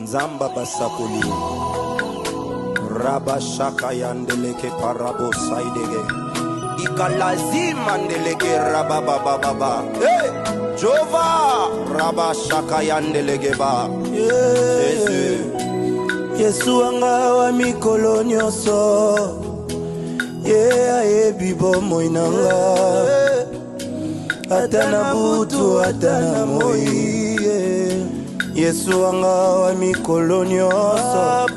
Nzamba basakoli Raba shaka yandeleke parabo saidege Ikalazima ndeleke raba baba baba. Hey, Jova Raba shaka yandeleke ba. Yesu anga wa mikolo nyonso. Ayebi bomoi nanga. Ata na butu ata na moi. Yesu anga wa mikolo nyonso.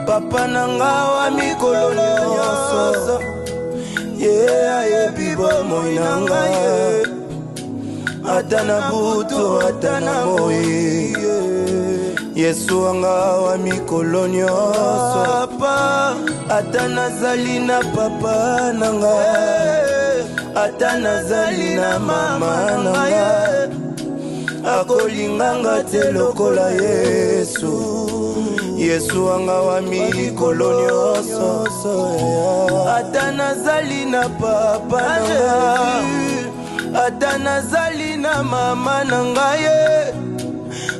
Papa nanga wa mikolo nyonso. Ayebi bomoi nanga. Ata na butu ata na moi. Yesu anga wa mikolo nyonso. Ata nazali na papa nanga. Ata nazali na mama nanga. Akolinganga te lokola Yesu. Yesu anga wa mikolo nyonso. Ata nazali na papa nanga. Ata nazali na mama nanga ye.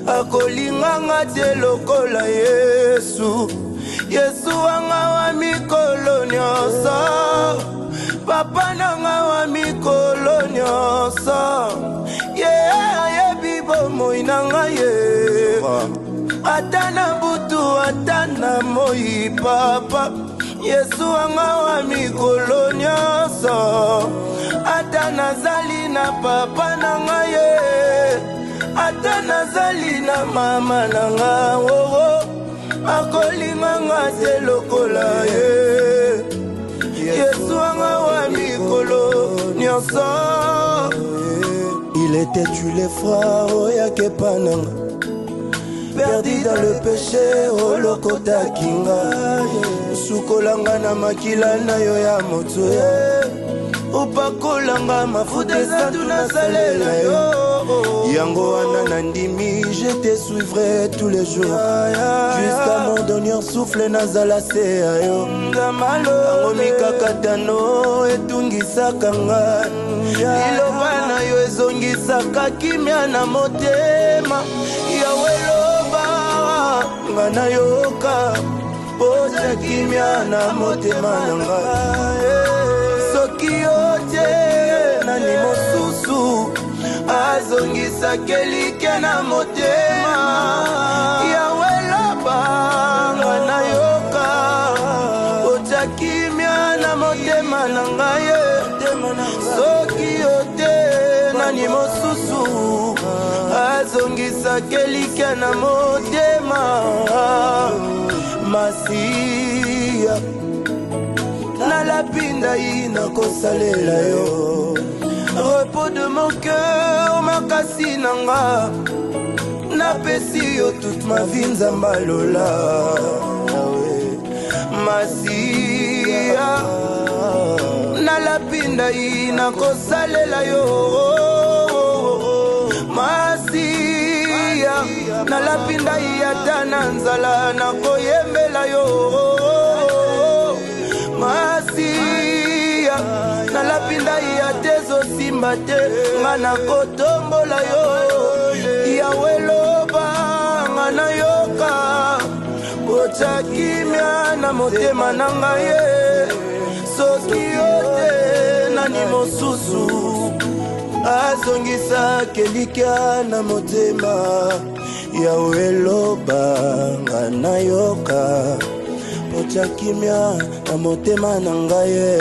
Akolinganga te lokola Yesu. Yesu anga wa mikolo nyonso. Papa nanga wa mikolo nyonso. Ayebi bomoi nanga ye. Ata na butu ata na moi papa. Yesu anga wa mikolo nyonso. Ata nazali na papa nanga ye. Ata nazali na mama nanga akolinganga te lokola ye. Yesu anga wa mikolo nyonso. Il était tu les frères oyake pananga. Perdu dans le péché olokota kinga. Sukolanga na makila na yo ya moto. Upakolanga mafuta santu na salela yo. Yango wana nandimi, je te suivrai tous les jours. Jusqu'à mon dernier souffle nazala se ayo. Yango mikakatano etungisaka nga. Iloba na yo ezongisaka kimia na motema. Yawe loba nga na yoka. Poja kimia na motema nanga. Soki ote nani mosusu. Azongisa kelike na motema. Yawe loba nga na yoka. Ocha kimia na motema nanga ye. Soki ote nani mosusu. Azongisa kelike na motema. Masia na la pinda ina kosalela yo. Repos de mon cœur, makasi nanga. Na pesi yo toute ma vie nzamba lola. Masia na la pinda ina kosalela yo. Masia na la pinda ata na nzala na koyembela yo. Masia na la pinda tezo simba te ngana kotombola yo. Yawe loba ngana yoka. Pocha kimia na motema nanga ye. Soki ote nani mosusu. Azongisa kelika na motema. Yawe loba ngana yoka. Pocha kimia na motema nanga ye.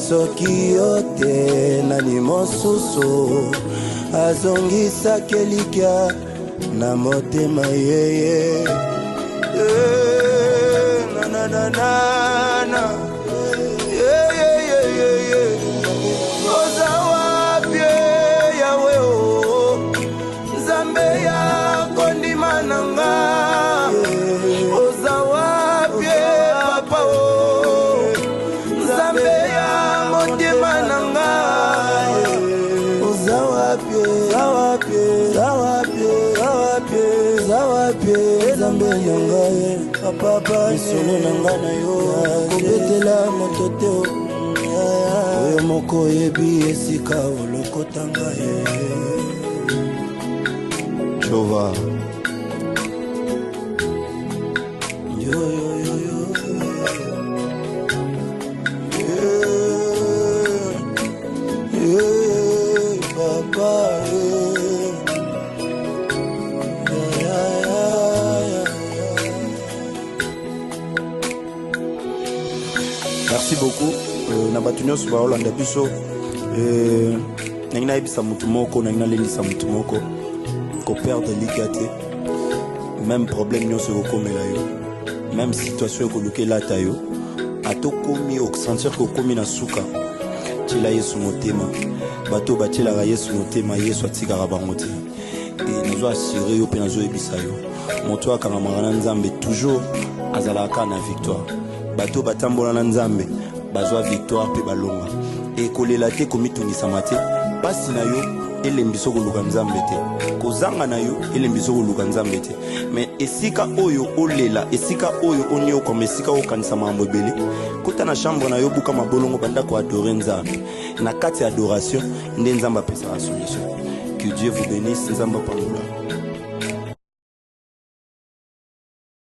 Soki yote nani mosusu. Azongisa kelika na motema yeye. Na na na na na. Oza wapye yawe o. Nzambe ya kondima nanga. Oza wapye papa o. Nzambe ya motema nanga. Oza wapye, zawapye, zawapye, zawapye, zawapye. Nzambe nanga papa misolo nanga na yo. Kobetela motote oyo moko yebi esika olokotanga ye. Jova Yo, yo, yo, yo. Papa, merci beaucoup. Na batunyo suba Hollande biso nangina ebisa mutu moko nangina lelisa mutu moko ko perdre ligate même problème nyonso okomela yo même situation ekolukela ta yo atokomi okusentir ko komi na suka tila Yesu motema bato batielaka Yesu motema Yesu atikaka bango te e nazo assurer yo pe nazo ebisa yo moto akangamaka na Nzambe toujours azalaka na victoire bato batambola na Nzambe bazwa victoire pe balonga e kolela te komitungisama te pasi na yo elembiso koluka Nzambe te kozanga na yo elembiso koluka Nzambe te mais esika oyo olela esika oyo onyoka esika okanisa mambo ebele kota na chambre na yo buka mabolongo banda ko adorer Nzambe na kati adoration nde Nzambe apesa la solution. Que Dieu vous bénisse. Nzambe pamula.